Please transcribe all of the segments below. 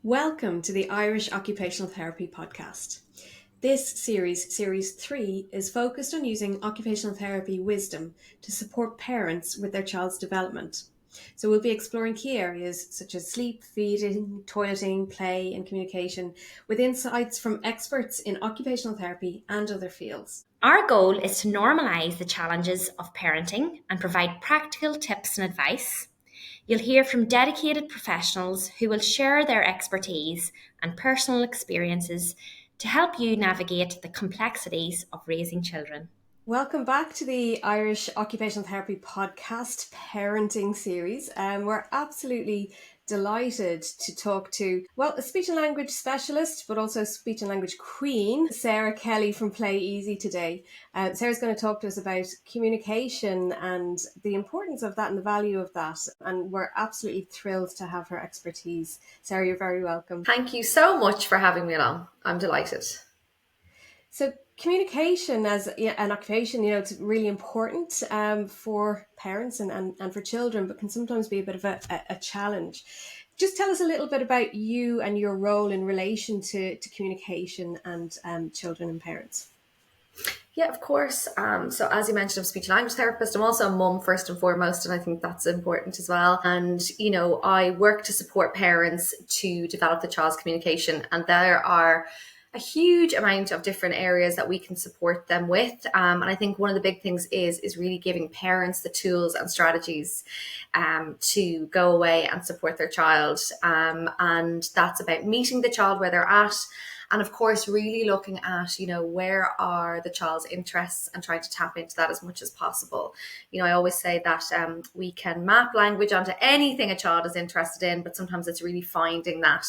Welcome to the Irish Occupational Therapy Podcast. This series 3, is focused on using occupational therapy wisdom to support parents with their child's development. So we'll be exploring key areas such as sleep, feeding, toileting, play and communication with insights from experts in occupational therapy and other fields. Our goal is to normalise the challenges of parenting and provide practical tips and advice. You'll hear from dedicated professionals who will share their expertise and personal experiences to help you navigate the complexities of raising children. Welcome back to the Irish Occupational Therapy Podcast parenting series. We're absolutely delighted to talk to, a speech and language specialist, but also speech and language queen, Sarah Kelly from PlayEasy today. Sarah's going to talk to us about communication and the importance of that and the value of that. And we're absolutely thrilled to have her expertise. Sarah, you're very welcome. Thank you so much for having me along. I'm delighted. So communication as an occupation, it's really important for parents and for children, but can sometimes be a bit of a challenge. Just tell us a little bit about you and your role in relation to communication and children and parents. Yeah, of course. So as you mentioned, I'm a speech and language therapist. I'm also a mum first and foremost, and I think that's important as well. And, I work to support parents to develop the child's communication, and there are a huge amount of different areas that we can support them with. And I think one of the big things is really giving parents the tools and strategies to go away and support their child. And that's about meeting the child where they're at. And of course, really looking at, where are the child's interests and trying to tap into that as much as possible. I always say that we can map language onto anything a child is interested in, but sometimes it's really finding that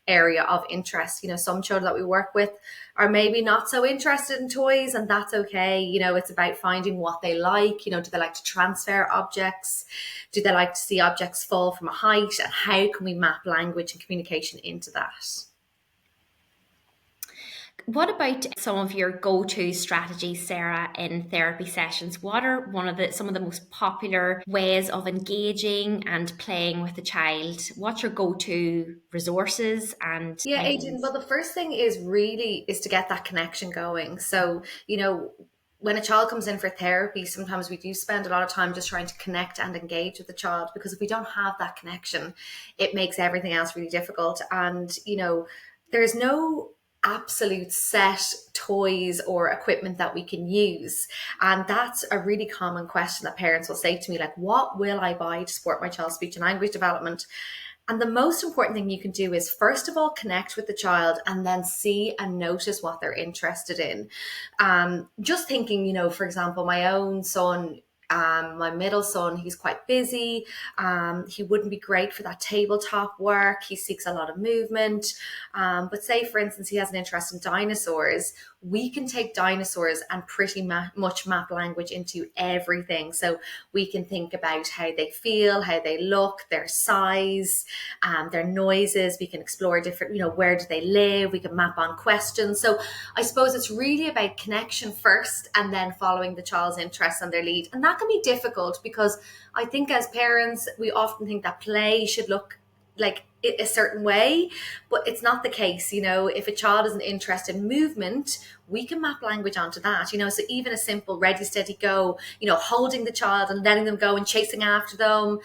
area of interest. Some children that we work with are maybe not so interested in toys, and that's okay. It's about finding what they like. Do they like to transfer objects? Do they like to see objects fall from a height? And how can we map language and communication into that? What about some of your go-to strategies, Sarah, in therapy sessions? What are some of the most popular ways of engaging and playing with the child? What's your go-to resources and Adrian, well, the first thing is to get that connection going. So, when a child comes in for therapy, sometimes we do spend a lot of time just trying to connect and engage with the child, because if we don't have that connection, it makes everything else really difficult. And, there's no absolute set toys or equipment that we can use. And that's a really common question that parents will say to me, like, what will I buy to support my child's speech and language development? And the most important thing you can do is, first of all, connect with the child and then see and notice what they're interested in. Just thinking, for example, my own son, my middle son, he's quite busy. He wouldn't be great for that tabletop work. He seeks a lot of movement. But say, for instance, he has an interest in dinosaurs. We can take dinosaurs and pretty much map language into everything. So we can think about how they feel, how they look, their size, their noises. We can explore different, where do they live? We can map on questions. So I suppose it's really about connection first, and then following the child's interests and their lead. And that can be difficult, because I think as parents, we often think that play should look like a certain way, but it's not the case. If a child isn't interested in movement, we can map language onto that. So even a simple ready, steady, go, holding the child and letting them go and chasing after them,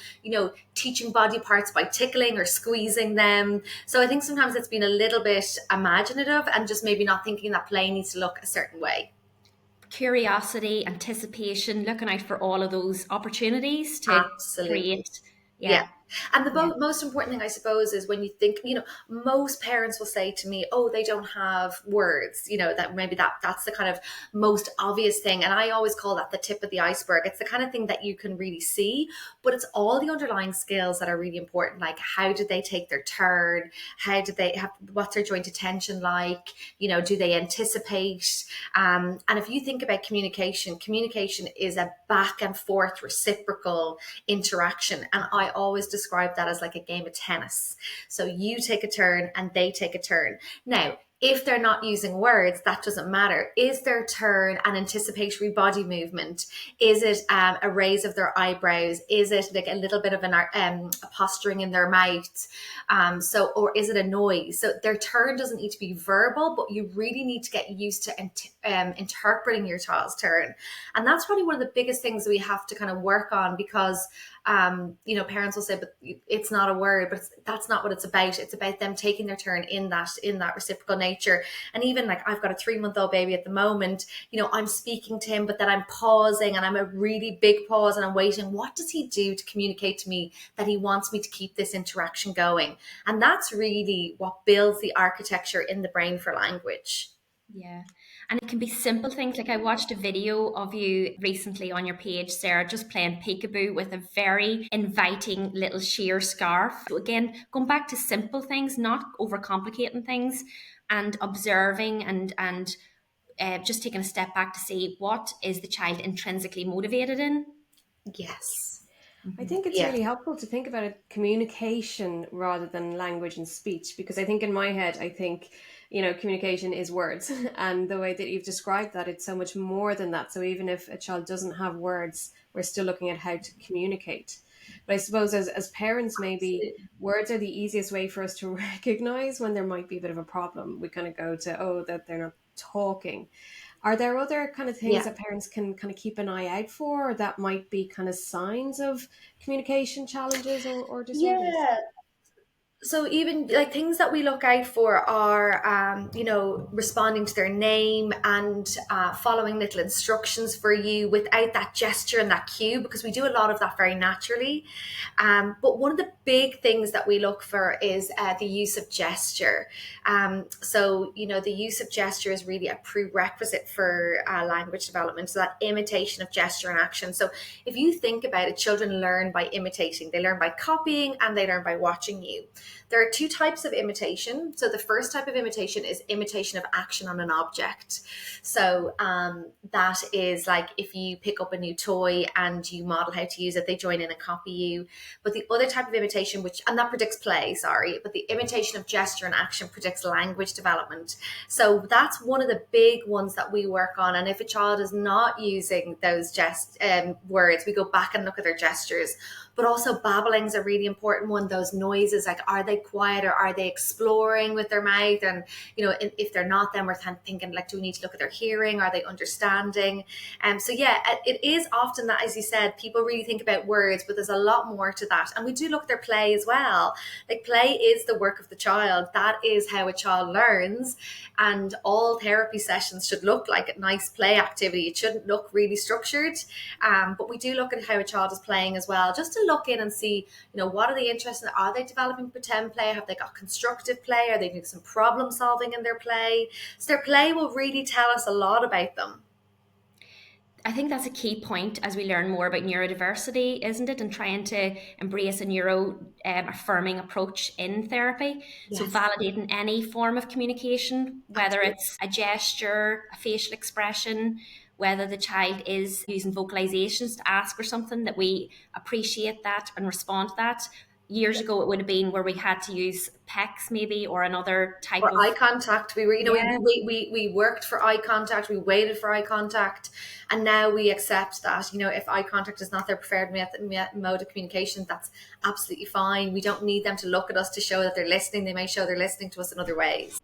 teaching body parts by tickling or squeezing them. So I think sometimes it's been a little bit imaginative and just maybe not thinking that play needs to look a certain way. Curiosity, anticipation, looking out for all of those opportunities to create. Yeah. And the most important thing, I suppose, is when you think, most parents will say to me, oh, they don't have words, that maybe that's the kind of most obvious thing. And I always call that the tip of the iceberg. It's the kind of thing that you can really see, but it's all the underlying skills that are really important. Like, how did they take their turn? How did they have, what's their joint attention like? Do they anticipate? And if you think about communication is a back and forth reciprocal interaction. And I always describe that as like a game of tennis. So you take a turn and they take a turn. Now, If they're not using words, that doesn't matter. Is their turn an anticipatory body movement? Is it a raise of their eyebrows? Is it like a little bit of a posturing in their mouth? Or is it a noise? So their turn doesn't need to be verbal, but you really need to get used to interpreting your child's turn. And that's probably one of the biggest things we have to kind of work on, because parents will say, but it's not a word, but that's not what it's about. It's about them taking their turn in that reciprocal nature. And even like, I've got a 3-month-old baby at the moment, I'm speaking to him, but then I'm pausing, and I'm a really big pause, and I'm waiting. What does he do to communicate to me that he wants me to keep this interaction going? And that's really what builds the architecture in the brain for language. Yeah. And it can be simple things. Like I watched a video of you recently on your page, Sarah, just playing peekaboo with a very inviting little sheer scarf. So again, going back to simple things, not overcomplicating things, and observing and just taking a step back to see what is the child intrinsically motivated in. Yes. I think it's Yeah. really helpful to think about it, communication rather than language and speech, because I think in my head, I think, communication is words. And the way that you've described that, it's so much more than that. So even if a child doesn't have words, we're still looking at how to communicate. But I suppose as parents, maybe words are the easiest way for us to recognize when there might be a bit of a problem. We kind of go to, oh, that they're not talking. Are there other kind of things Yeah. that parents can kind of keep an eye out for that might be kind of signs of communication challenges or disorders? Yeah. So even like things that we look out for are, responding to their name and following little instructions for you without that gesture and that cue, because we do a lot of that very naturally. But one of the big things that we look for is the use of gesture. The use of gesture is really a prerequisite for language development. So that imitation of gesture and action. So if you think about it, children learn by imitating. They learn by copying, and they learn by watching you. There are 2 types of imitation. So the first type of imitation is imitation of action on an object. So that is like if you pick up a new toy and you model how to use it, they join in and copy you. But the other type of imitation, and that predicts play, but the imitation of gesture and action predicts language development. So that's one of the big ones that we work on. And if a child is not using those words, we go back and look at their gestures. But also babbling is a really important one. Those noises, like, are they quiet or are they exploring with their mouth? And, if they're not, then we're thinking, like, do we need to look at their hearing? Are they understanding? It is often that, as you said, people really think about words, but there's a lot more to that. And we do look at their play as well. Like, play is the work of the child. That is how a child learns. And all therapy sessions should look like a nice play activity. It shouldn't look really structured. But we do look at how a child is playing as well, just to look in and see, what are they interested in? Are they developing pretend play? Have they got constructive play? Are they doing some problem solving in their play? So their play will really tell us a lot about them. I think that's a key point as we learn more about neurodiversity, isn't it? And trying to embrace a neuro affirming approach in therapy. Yes. So validating any form of communication, whether it's a gesture, a facial expression, whether the child is using vocalizations to ask for something, that we appreciate that and respond to that. Years ago, it would have been where we had to use PECs maybe, or another type or of eye contact. We were, Yeah. we worked for eye contact. We waited for eye contact, and now we accept that. If eye contact is not their preferred mode of communication, that's absolutely fine. We don't need them to look at us to show that they're listening. They may show they're listening to us in other ways.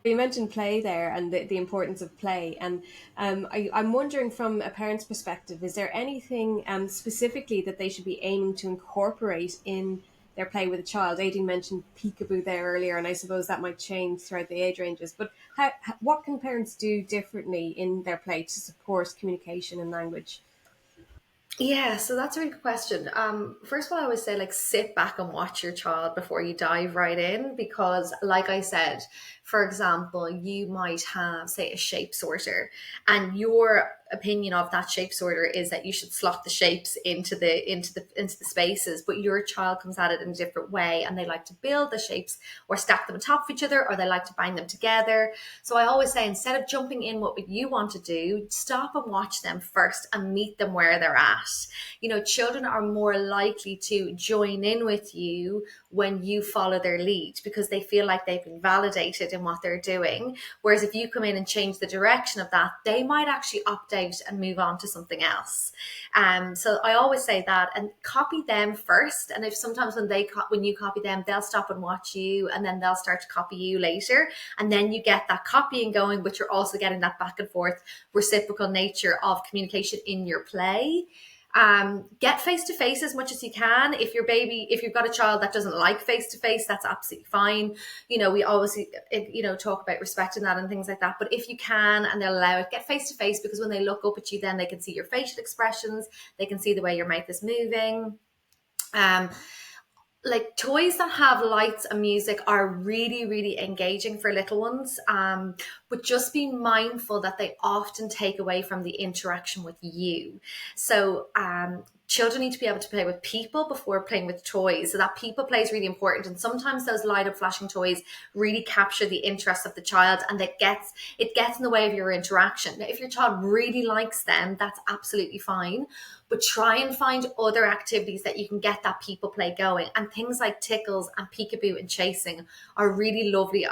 You mentioned play there and the importance of play. And I'm wondering, from a parent's perspective, is there anything specifically that they should be aiming to incorporate in their play with a child? Aideen mentioned peekaboo there earlier, and I suppose that might change throughout the age ranges. But what can parents do differently in their play to support communication and language? Yeah, so that's a really good question. First of all, I would say, like, sit back and watch your child before you dive right in, because, like I said, for example, you might have, say, a shape sorter, and your opinion of that shape sorter is that you should slot the shapes into the spaces, but your child comes at it in a different way, and they like to build the shapes or stack them on top of each other, or they like to bind them together. So I always say, instead of jumping in what you want to do, stop and watch them first and meet them where they're at. You know, children are more likely to join in with you when you follow their lead, because they feel like they've been validated in what they're doing. Whereas if you come in and change the direction of that, they might actually opt out and move on to something else. So I always say that, and copy them first. And if sometimes when you copy them, they'll stop and watch you, and then they'll start to copy you later. And then you get that copying going, but you're also getting that back and forth reciprocal nature of communication in your play. Get face-to-face as much as you can. If you've got a child that doesn't like face-to-face, that's absolutely fine. You know, we always, talk about respecting that and things like that. But if you can, and they'll allow it, get face-to-face, because when they look up at you, then they can see your facial expressions. They can see the way your mouth is moving. Like, toys that have lights and music are really, really engaging for little ones. But just be mindful that they often take away from the interaction with you. So children need to be able to play with people before playing with toys. So that people play is really important. And sometimes those light up flashing toys really capture the interest of the child, and it gets in the way of your interaction. Now, if your child really likes them, that's absolutely fine. But try and find other activities that you can get that people play going. And things like tickles and peekaboo and chasing are really lovely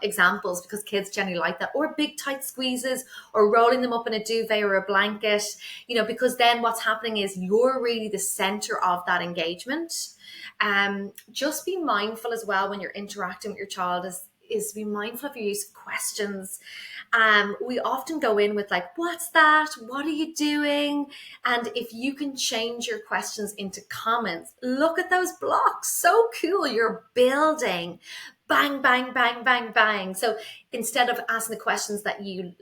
examples, because kids generally like that. Or big tight squeezes, or rolling them up in a duvet or a blanket, because then what's happening is you're really the center of that engagement. Just be mindful as well when you're interacting with your child is be mindful of your use of questions. We often go in with like, what's that? What are you doing? And if you can change your questions into comments, look at those blocks. So cool. You're building. Bang, bang, bang, bang, bang. So instead of asking the questions, that you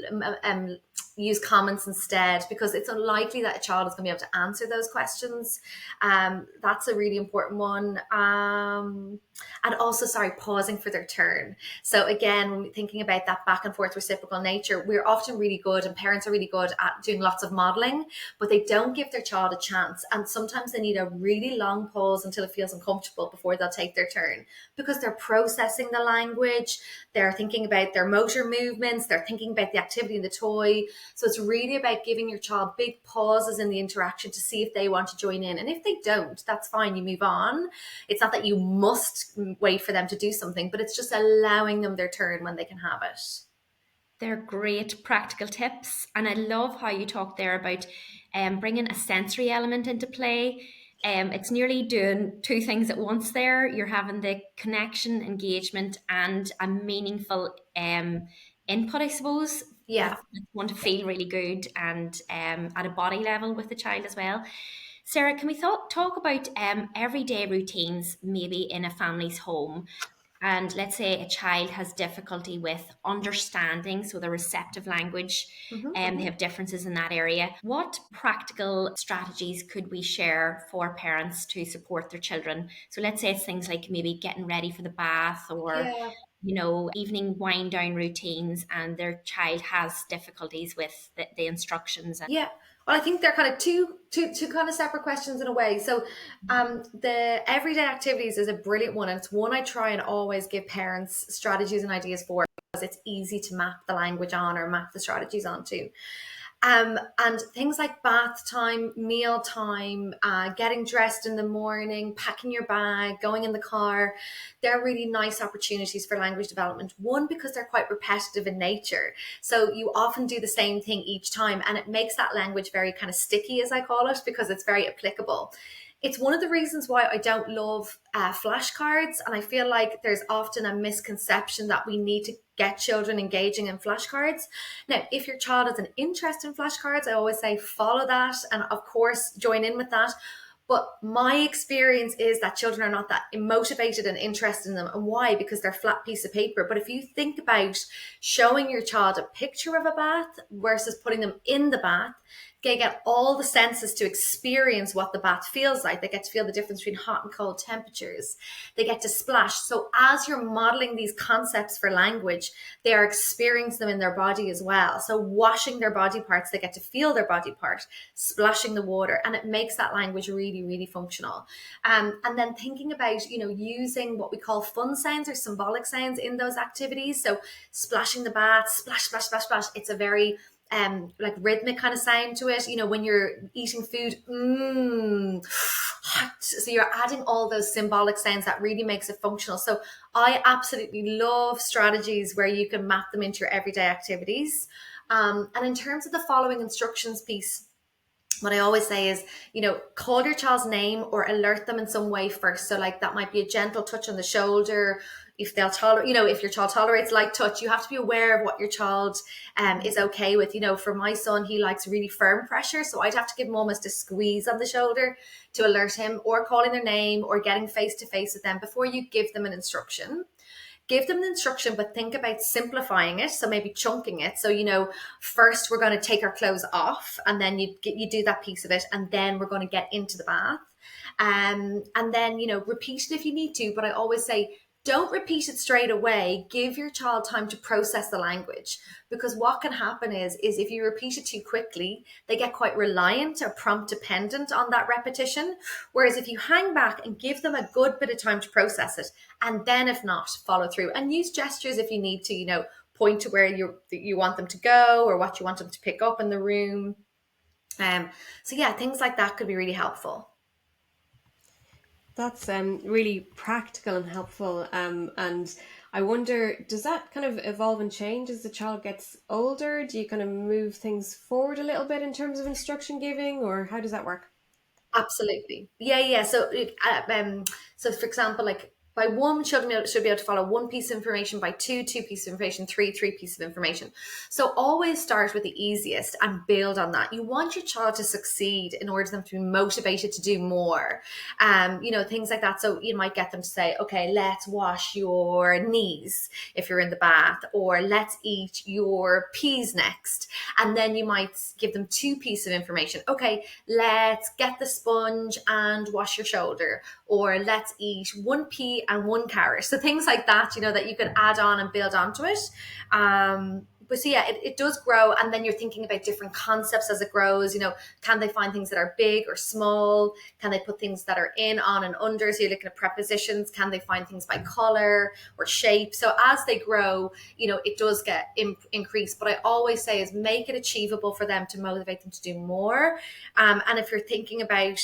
use comments instead, because it's unlikely that a child is going to be able to answer those questions. That's a really important one. And also, pausing for their turn. So again, when we're thinking about that back and forth reciprocal nature, we're often really good, and parents are really good at doing lots of modeling, but they don't give their child a chance. And sometimes they need a really long pause until it feels uncomfortable before they'll take their turn, because they're processing the language, they're thinking about their motor movements, they're thinking about the activity in the toy. So it's really about giving your child big pauses in the interaction to see if they want to join in. And if they don't, that's fine, you move on. It's not that you must wait for them to do something, but it's just allowing them their turn when they can have it. They're great practical tips. And I love how you talked there about bringing a sensory element into play. It's nearly doing two things at once there. You're having the connection, engagement, and a meaningful input, I suppose. Yeah. That's one to feel really good, and at a body level with the child as well. Sarah, can we talk about everyday routines, maybe in a family's home? And let's say a child has difficulty with understanding, so the receptive language, and they have differences in that area. What practical strategies could we share for parents to support their children? So let's say it's things like maybe getting ready for the bath, or evening wind down routines, and their child has difficulties with the instructions. Yeah. Well, I think they're kind of two kind of separate questions in a way. So the everyday activities is a brilliant one. And it's one I try and always give parents strategies and ideas for, because it's easy to map the language on or map the strategies onto. And things like bath time, meal time, getting dressed in the morning, packing your bag, going in the car, they're really nice opportunities for language development. One, because they're quite repetitive in nature. So you often do the same thing each time, and it makes that language very kind of sticky, as I call it, because it's very applicable. It's one of the reasons why I don't love flashcards. And I feel like there's often a misconception that we need to get children engaging in flashcards. Now, if your child has an interest in flashcards, I always say follow that, and of course join in with that. But my experience is that children are not that motivated and interested in them. And why? Because they're a flat piece of paper. But if you think about showing your child a picture of a bath versus putting them in the bath, they get all the senses to experience what the bath feels like. They get to feel the difference between hot and cold temperatures. They get to splash. So as you're modeling these concepts for language, they are experiencing them in their body as well. So washing their body parts, they get to feel their body part, splashing the water, and it makes that language really, really functional. And then thinking about, using what we call fun sounds or symbolic sounds in those activities. So splashing the bath, splash, splash, splash, splash. It's a very like rhythmic kind of sound to it. When you're eating food, hot. So you're adding all those symbolic sounds that really makes it functional. So I absolutely love strategies where you can map them into your everyday activities. And in terms of the following instructions piece, what I always say is, call your child's name or alert them in some way first. So like that might be a gentle touch on the shoulder. If they'll tolerate, if your child tolerates light touch, you have to be aware of what your child is okay with. For my son, he likes really firm pressure. So I'd have to give him almost a squeeze on the shoulder to alert him, or calling their name or getting face to face with them before you give them an instruction. Give them the instruction, but think about simplifying it. So maybe chunking it. So, first we're going to take our clothes off, and then you do that piece of it. And then we're going to get into the bath. And then, repeat it if you need to. But I always say, don't repeat it straight away. Give your child time to process the language, because what can happen is if you repeat it too quickly, they get quite reliant or prompt dependent on that repetition. Whereas if you hang back and give them a good bit of time to process it, and then if not, follow through and use gestures if you need to, point to where you want them to go or what you want them to pick up in the room. So yeah, things like that could be really helpful. That's really practical and helpful. And I wonder, does that kind of evolve and change as the child gets older? Do you kind of move things forward a little bit in terms of instruction giving, or how does that work? Absolutely. Yeah. So, so for example, like by one, children should be able to follow one piece of information, by two pieces of information, three pieces of information. So always start with the easiest and build on that. You want your child to succeed in order for them to be motivated to do more. Things like that. So you might get them to say, okay, let's wash your knees if you're in the bath, or let's eat your peas next. And then you might give them two pieces of information. Okay, let's get the sponge and wash your shoulder, or let's eat one pea and one carrot. So things like that, that you can add on and build onto it. But so yeah, it does grow. And then you're thinking about different concepts as it grows. Can they find things that are big or small? Can they put things that are in, on, and under? So you're looking at prepositions. Can they find things by color or shape? So as they grow, it does get increased. But I always say is make it achievable for them to motivate them to do more. And if you're thinking about,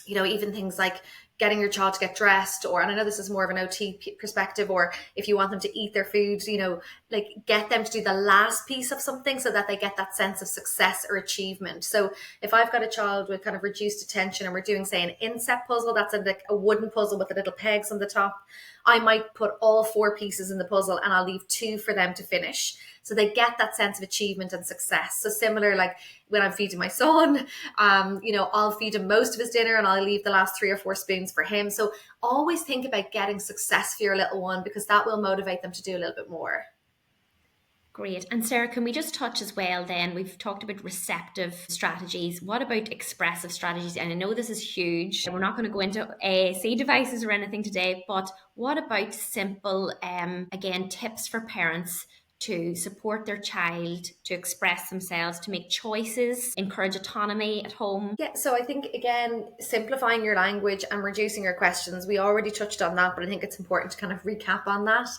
even things like getting your child to get dressed, and I know this is more of an OT perspective, or if you want them to eat their food, like get them to do the last piece of something so that they get that sense of success or achievement. So if I've got a child with kind of reduced attention and we're doing, say, an inset puzzle, that's a wooden puzzle with the little pegs on the top, I might put all 4 pieces in the puzzle and I'll leave 2 for them to finish. So they get that sense of achievement and success. So similar, like when I'm feeding my son, I'll feed him most of his dinner and I'll leave the last 3 or 4 spoons for him. So always think about getting success for your little one, because that will motivate them to do a little bit more. Great. And Sarah, can we just touch as well then, we've talked about receptive strategies. What about expressive strategies? And I know this is huge. We're not going to go into AAC devices or anything today, but what about simple, again, tips for parents to support their child, to express themselves, to make choices, encourage autonomy at home? Yeah, so I think, again, simplifying your language and reducing your questions. We already touched on that, but I think it's important to kind of recap on that.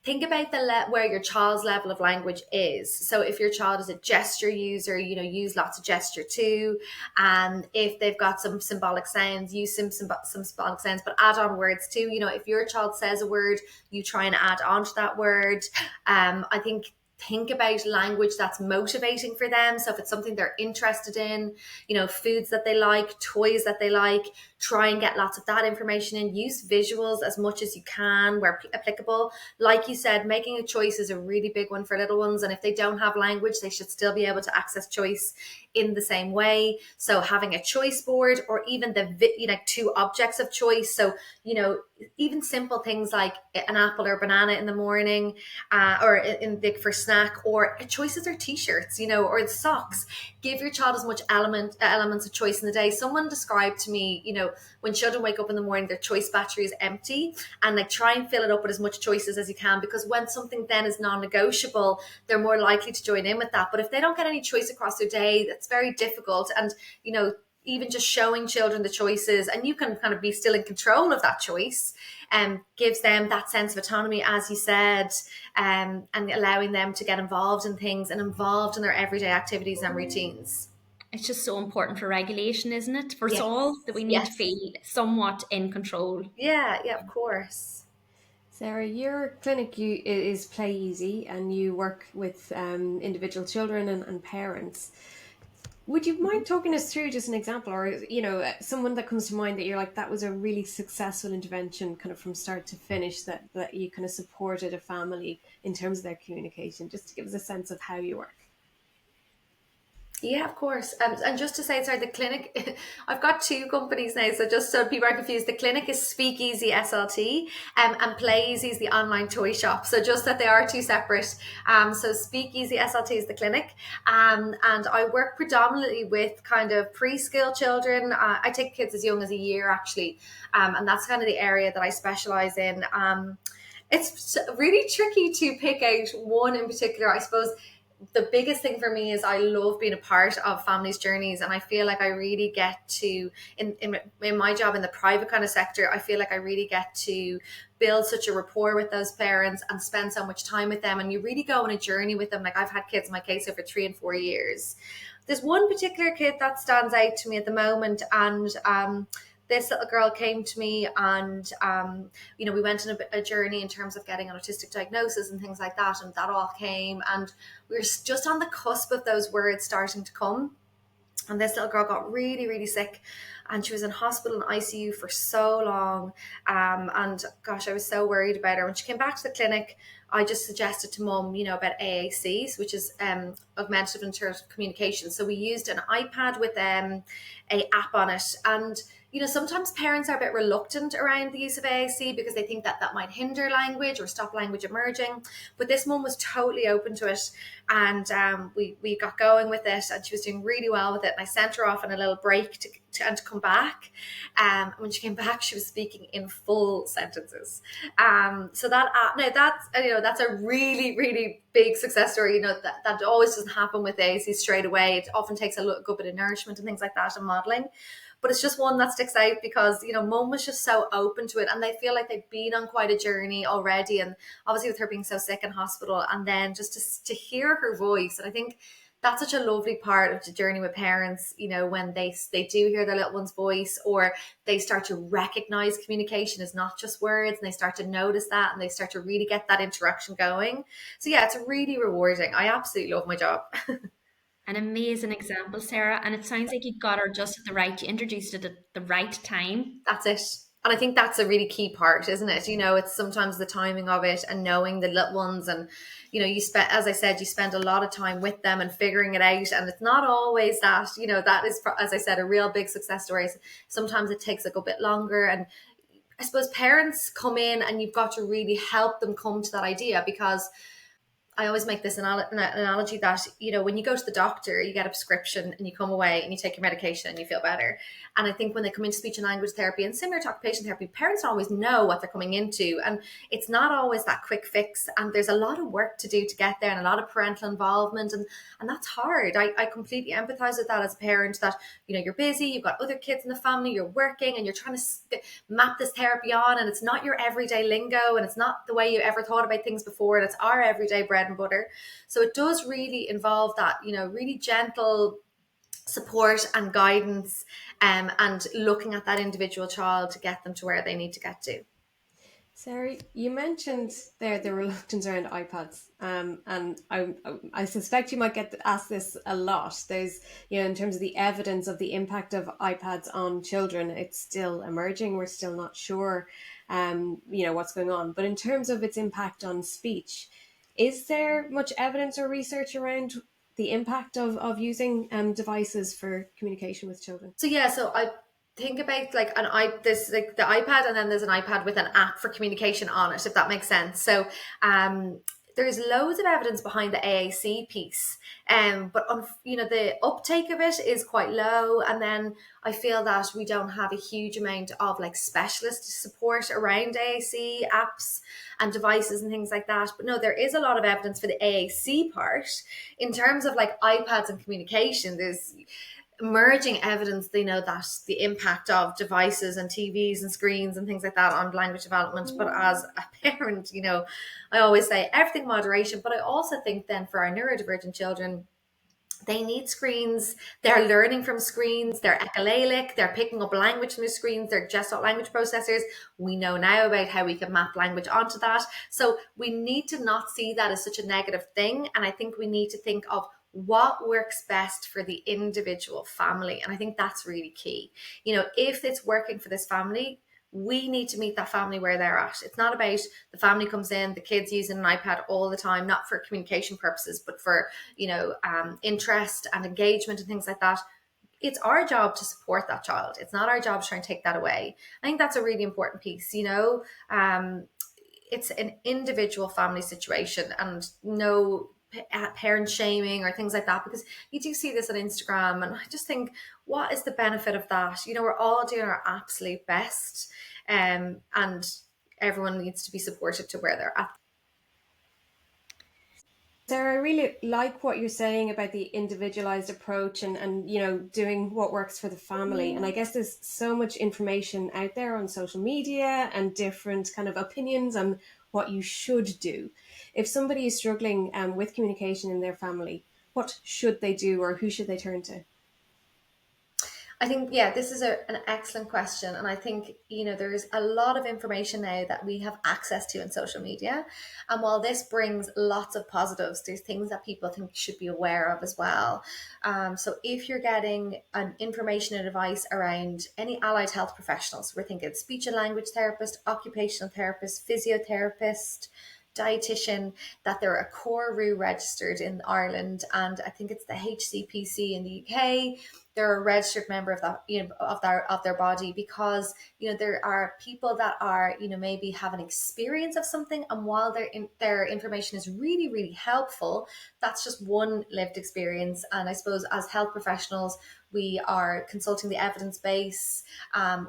Think about where your child's level of language is. So if your child is a gesture user, use lots of gesture too. And if they've got some symbolic sounds, use some symbolic sounds, but add on words too. If your child says a word, you try and add on to that word. I think think about language that's motivating for them. So if it's something they're interested in, foods that they like, toys that they like, try and get lots of that information in. Use visuals as much as you can where applicable. Like you said, making a choice is a really big one for little ones. And if they don't have language, they should still be able to access choice in the same way. So having a choice board, or even two objects of choice. So, even simple things like an apple or banana in the morning, or for snack, or choices or t-shirts, or socks. Give your child as much elements of choice in the day. Someone described to me, when children wake up in the morning, their choice battery is empty, and try and fill it up with as much choices as you can, because when something then is non-negotiable, they're more likely to join in with that. But if they don't get any choice across their day, that's very difficult. And even just showing children the choices, and you can kind of be still in control of that choice, gives them that sense of autonomy, as you said, and allowing them to get involved in things and involved in their everyday activities and routines. It's just so important for regulation, isn't it? For us Yes. all, that we need to feel somewhat in control. Yeah, of course. Sarah, your clinic is Play Easy, and you work with individual children and parents. Would you mind talking us through just an example, or someone that comes to mind that you're like, that was a really successful intervention, kind of from start to finish, that you kind of supported a family in terms of their communication, just to give us a sense of how you work? Yeah, of course. And just to say, sorry, the clinic, I've got two companies now. So just so people aren't confused, the clinic is Speakeasy SLT, and Playeasy is the online toy shop. So just that they are two separate. So Speakeasy SLT is the clinic. And I work predominantly with kind of preschool children. I take kids as young as a year, actually. And that's kind of the area that I specialize in. It's really tricky to pick out one in particular. I suppose the biggest thing for me is I love being a part of families' journeys, and I feel like I really get to, in my job in the private kind of sector, I feel like I really get to build such a rapport with those parents and spend so much time with them, and you really go on a journey with them. Like, I've had kids in my case over 3 and 4 years. There's one particular kid that stands out to me at the moment, and this little girl came to me, and we went on a journey in terms of getting an autistic diagnosis and things like that, and that all came, and we were just on the cusp of those words starting to come. And this little girl got really, really sick, and she was in hospital and ICU for so long. And gosh, I was so worried about her. When she came back to the clinic, I just suggested to mum, about AACs, which is Augmented and Alternative Communication. So we used an iPad with a app on it. And sometimes parents are a bit reluctant around the use of AAC because they think that might hinder language or stop language emerging. But this mum was totally open to it, and we got going with it, and she was doing really well with it. And I sent her off on a little break to come back. When she came back, she was speaking in full sentences. So that's a really, really big success story. That always doesn't happen with AAC straight away. It often takes a good bit of nourishment and things like that and modeling. But it's just one that sticks out because, mum was just so open to it, and they feel like they've been on quite a journey already. And obviously with her being so sick in hospital, and then just to hear her voice. And I think that's such a lovely part of the journey with parents, when they do hear their little one's voice, or they start to recognize communication is not just words, and they start to notice that, and they start to really get that interaction going. So yeah, it's really rewarding. I absolutely love my job. An amazing example, Sarah. And it sounds like you got her just at you introduced it at the right time. That's it. And I think that's a really key part, isn't it? It's sometimes the timing of it and knowing the little ones, and as I said, you spend a lot of time with them and figuring it out. And it's not always that, that is, as I said, a real big success story. Sometimes it takes a good bit longer. And I suppose parents come in and you've got to really help them come to that idea, because I always make this analogy that, when you go to the doctor, you get a prescription and you come away and you take your medication and you feel better. And I think when they come into speech and language therapy, and similar to occupational therapy, parents don't always know what they're coming into. And it's not always that quick fix. And there's a lot of work to do to get there, and a lot of parental involvement. And that's hard. I completely empathize with that as a parent, that, you're busy, you've got other kids in the family, you're working, and you're trying to map this therapy on. And it's not your everyday lingo, and it's not the way you ever thought about things before. And it's our everyday bread and butter. So it does really involve that, really gentle support and guidance, and looking at that individual child to get them to where they need to get to. Sarah, you mentioned there the reluctance around iPads, and I suspect you might get asked this a lot. There's, in terms of the evidence of the impact of iPads on children, it's still emerging. We're still not sure, what's going on. But in terms of its impact on speech, is there much evidence or research around the impact of using devices for communication with children? So yeah, so I think about like there's like the iPad, and then there's an iPad with an app for communication on it, if that makes sense. So there's loads of evidence behind the AAC piece, but on, the uptake of it is quite low, and then I feel that we don't have a huge amount of like specialist support around AAC apps and devices and things like that. But no, there is a lot of evidence for the AAC part. In terms of like iPads and communication, there's emerging evidence, they know that the impact of devices and TVs and screens and things like that on language development. But as a parent, I always say everything moderation. But I also think then for our neurodivergent children, they need screens. They're learning from screens. They're echolalic. They're picking up language from the screens. They're gestalt language processors. We know now about how we can map language onto that. So we need to not see that as such a negative thing. And I think we need to think of what works best for the individual family. And I think that's really key. If it's working for this family, we need to meet that family where they're at. It's not about the family comes in, the kids using an iPad all the time, not for communication purposes, but for, interest and engagement and things like that. It's our job to support that child. It's not our job to try and take that away. I think that's a really important piece, it's an individual family situation, and no parent shaming or things like that, because you do see this on Instagram, and I just think, what is the benefit of that? We're all doing our absolute best, and everyone needs to be supported to where they're at. Sarah, I really like what you're saying about the individualized approach and doing what works for the family. And I guess there's so much information out there on social media and different kind of opinions on what you should do. If somebody is struggling with communication in their family, what should they do, or who should they turn to? I think, yeah, this is an excellent question. And I think, there's a lot of information now that we have access to in social media. And while this brings lots of positives, there's things that people think should be aware of as well. So if you're getting an information and advice around any allied health professionals, we're thinking speech and language therapist, occupational therapist, physiotherapist, dietitian, that they're a core RU registered in Ireland, and I think it's the HCPC in the UK. They're a registered member of that, of their body, because there are people that are maybe have an experience of something, and while their information is really, really helpful, that's just one lived experience. And I suppose as health professionals, we are consulting the evidence base.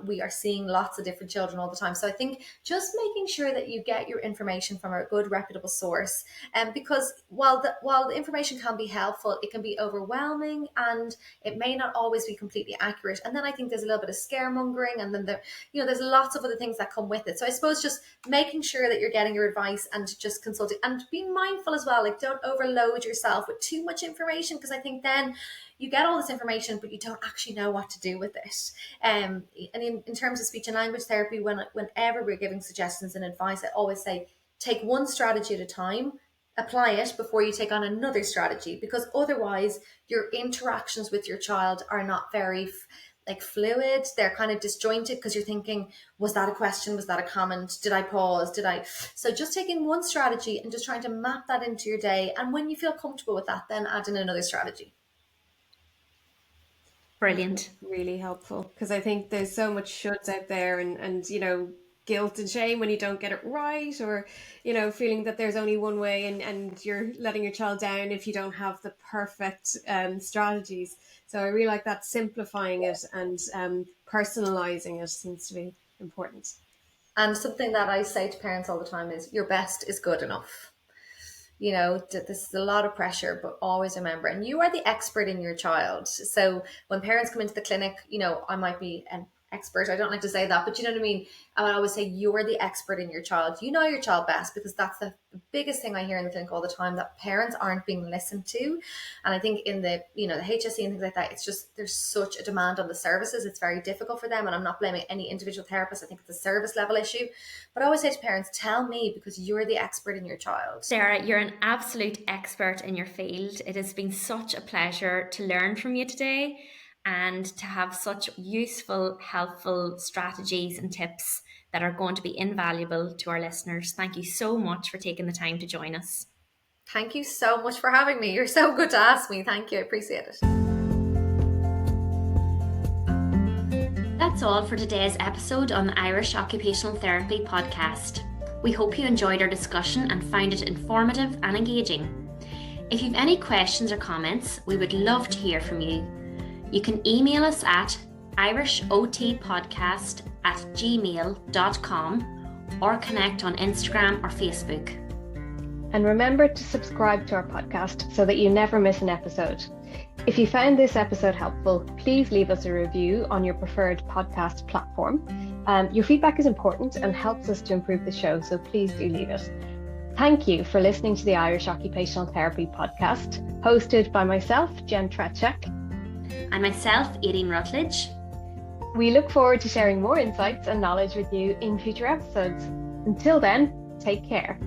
We are seeing lots of different children all the time. So I think just making sure that you get your information from a good, reputable source. Because while the information can be helpful, it can be overwhelming, and it may not always be completely accurate. And then I think there's a little bit of scaremongering, and then there's lots of other things that come with it. So I suppose just making sure that you're getting your advice and just consulting, and being mindful as well. Like, don't overload yourself with too much information, because I think then you get all this information, but you don't actually know what to do with it. And in terms of speech and language therapy, whenever we're giving suggestions and advice, I always say, take one strategy at a time, apply it before you take on another strategy, because otherwise your interactions with your child are not very fluid. They're kind of disjointed, because you're thinking, was that a question? Was that a comment? Did I pause? So just taking one strategy and just trying to map that into your day. And when you feel comfortable with that, then add in another strategy. Brilliant. Really helpful, because I think there's so much shoulds out there, and guilt and shame when you don't get it right, or feeling that there's only one way, and you're letting your child down if you don't have the perfect strategies. So I really like that, simplifying it and personalizing it seems to be important. And something that I say to parents all the time is, your best is good enough. This is a lot of pressure, but always remember, and you are the expert in your child. So when parents come into the clinic, I might be an expert. I don't like to say that, but you know what I mean? I would always say you're the expert in your child. You know your child best, because that's the biggest thing I hear in the clinic all the time, that parents aren't being listened to. And I think in the, the HSE and things like that, it's just, there's such a demand on the services. It's very difficult for them. And I'm not blaming any individual therapist. I think it's a service level issue. But I always say to parents, tell me, because you're the expert in your child. Sarah, you're an absolute expert in your field. It has been such a pleasure to learn from you today and to have such useful, helpful strategies and tips that are going to be invaluable to our listeners. Thank you so much for taking the time to join us. Thank you so much for having me. You're so good to ask me. Thank you. I appreciate it. That's all for today's episode on the Irish Occupational Therapy podcast. We hope you enjoyed our discussion and found it informative and engaging. If you've any questions or comments, we would love to hear from you. You can email us at irishotpodcast@gmail.com or connect on Instagram or Facebook. And remember to subscribe to our podcast so that you never miss an episode. If you found this episode helpful, please leave us a review on your preferred podcast platform. Your feedback is important and helps us to improve the show, so please do leave it. Thank you for listening to the Irish Occupational Therapy podcast, hosted by myself, Jen Trechek. And myself, Aileen Rutledge. We look forward to sharing more insights and knowledge with you in future episodes. Until then, take care.